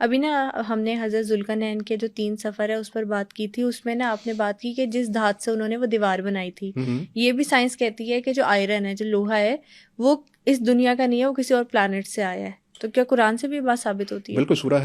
अभी ना हमने हज़रत ज़ुल्करनैन के जो 3 सफ़र है उस पर बात की थी, उसमें ना आपने बात की कि जिस धात से उन्होंने वो दीवार बनाई थी, ये भी साइंस कहती है कि जो आयरन है, जो लोहा है, वो इस दुनिया का नहीं है, वो किसी और प्लैनेट से आया है। तो क्या कुरान से भी ये बात साबित होती है? बिल्कुल। सूरह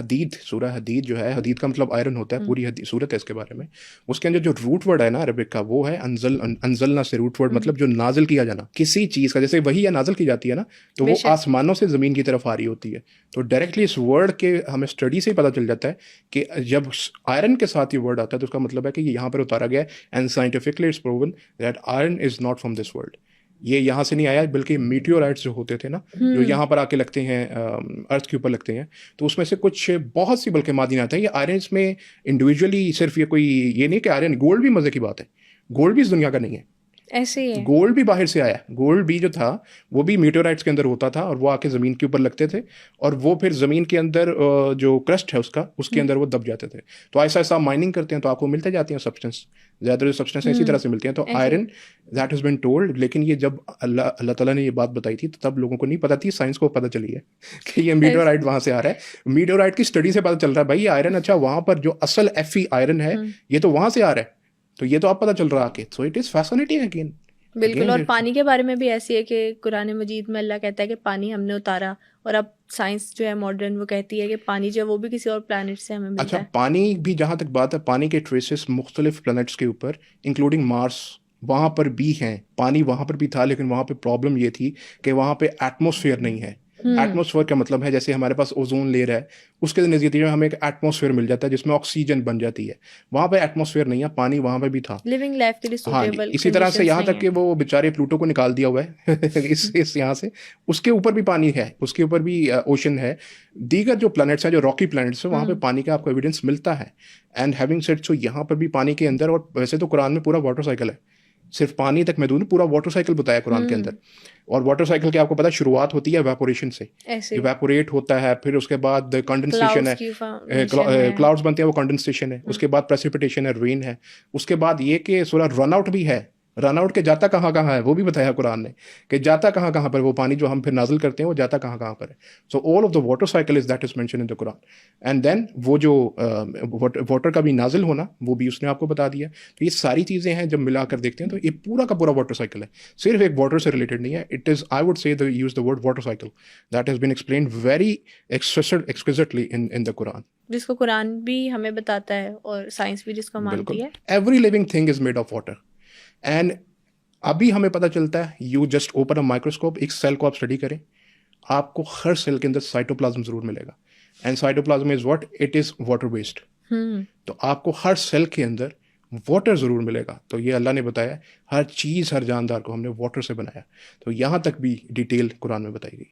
हदीद जो है, हदीद का मतलब आयरन होता है, पूरी सूरत है इसके बारे में। उसके अंदर जो रूट वर्ड है ना अरबिक का, वो है अनजलना से रूट वर्ड, मतलब जो नाजिल किया जाना किसी चीज़ का। जैसे वही या नाजिल की जाती है ना, तो वो बेशक। आसमानों से ज़मीन की तरफ आ रही होती है। तो डायरेक्टली इस वर्ड के हमें स्टडी से ही पता चल जाता है कि जब आयरन के साथ ये वर्ड आता है तो उसका मतलब है कि ये यहाँ पर उतारा गया है। And scientifically it's proven that iron is not from this world. ये यहाँ से नहीं आया, बल्कि मीटियोराइट्स जो होते थे ना, जो यहाँ पर आके लगते हैं, अर्थ के ऊपर लगते हैं, तो उसमें से कुछ बहुत सी बल्कि मादनी आते हैं। ये आयरन में इंडिविजुअली सिर्फ ये कोई ये नहीं कि आयरन, गोल्ड भी मज़े की बात है, गोल्ड भी इस दुनिया का नहीं है। ऐसे ही है। गोल्ड भी बाहर से आया। गोल्ड भी जो था वो भी मीटेोराइट्स के अंदर होता था, और वो आके ज़मीन के ऊपर लगते थे, और वो फिर ज़मीन के अंदर जो क्रस्ट है उसके अंदर वो दब जाते थे। तो ऐसा ऐसा माइनिंग करते हैं तो आपको मिलते जाती हैं सब्सटेंस, ज़्यादातर सब्सटेंस इसी तरह से मिलती हैं। तो iron that has been told, लेकिन ये जब अल्लाह ताला ने ये बात बताई थी तो तब लोगों को नहीं पता थी, साइंस को पता चली है कि ये मीटेोराइट वहाँ से आ रहा है। मीटेोराइट की स्टडी से पता चल रहा है भाई ये आयरन, अच्छा वहाँ पर जो असल Fe आयरन है ये तो वहाँ से आ रहा है। तो ये तो आप पता चल रहा है आके। So it is fascinating again. बिल्कुल। और पानी के बारे में भी ऐसी है कि कुरान मजीद में अल्लाह कहता है कि पानी हमने उतारा, और अब साइंस जो है मॉडर्न वो कहती है कि पानी जो है वो भी किसी और प्लैनेट से हमें मिलता अच्छा, है। पानी भी जहाँ तक बात है, पानी के ट्रेसेस मुख्तलिफ प्लैनेट्स के ऊपर इंक्लूडिंग मार्स, वहाँ पर भी हैं। पानी वहाँ पर भी था, लेकिन वहाँ पे प्रॉब्लम ये थी कि वहाँ पे एटमॉस्फेयर नहीं है। एटमॉस्फेयर का मतलब है जैसे हमारे पास ओजोन लेयर है, उसके नज़दीक में हमें एक एटमॉस्फेयर मिल जाता है जिसमें ऑक्सीजन बन जाती है। वहाँ पे एटमॉस्फेयर नहीं है, पानी वहाँ पे भी था। लिविंग लाइफ के लिए हाँ जी, सूटेबल इसी तरह से कंडीशंस यहाँ नहीं तक है। कि वो बेचारे प्लूटो को निकाल दिया हुआ है इस यहाँ से। उसके ऊपर भी पानी है, उसके ऊपर भी ओशन है। दीगर जो प्लैनेट्स हैं, जो रॉकी प्लैनेट्स हैं, वहाँ पे पानी का आपको एविडेंस मिलता है। एंड हैविंग सेड सो, यहाँ पर भी पानी के अंदर, और वैसे तो कुरान में पूरा वाटर साइकिल है, सिर्फ पानी तक महदूद नहीं, पूरा वाटर साइकिल बताया कुरान के अंदर। और वाटर साइकिल की आपको पता है शुरुआत होती है इवेपोरेशन से। ऐसे इवेपोरेट होता है, फिर उसके बाद कंडेंसेशन क्लाउड्स है, की फॉर्मेशन है। क्लाउड्स बनते हैं, वो कंडेंसेशन है। उसके बाद प्रेसिपिटेशन है, रेन है। उसके बाद ये कि सूरह रन आउट भी है। रन आउट के जाता कहाँ कहाँ है वो भी बताया कुरान ने, कि जाता कहाँ कहाँ पर वो पानी जो हम फिर नाजिल करते हैं वो जाता कहाँ कहाँ पर है। So all of the water cycle is that is mention in the Quran. And then वो जो वाटर का भी नाजिल होना वो भी उसने आपको बता दिया। तो ये सारी चीज़ें हैं, जब मिलाकर देखते हैं तो ये पूरा का पूरा वाटर साइकिल है, सिर्फ एक वाटर से रिलेटेड नहीं है। It is, I would say use the word water cycle, that has been explained very exquisitely in the Quran. जिसको कुरान भी हमें बताता है और साइंस भी जिसको मानती बिल्कुल। है। Every living thing is made of water. And अभी हमें पता चलता है, you just open a microscope, एक सेल को आप स्टडी करें, आपको हर सेल के अंदर साइटोप्लाज्म जरूर मिलेगा। And cytoplasm is what, it is water based. तो आपको हर सेल के अंदर वाटर ज़रूर मिलेगा। तो ये अल्लाह ने बताया, हर चीज़ हर जानदार को हमने वाटर से बनाया। तो यहाँ तक भी डिटेल कुरान में बताई गई।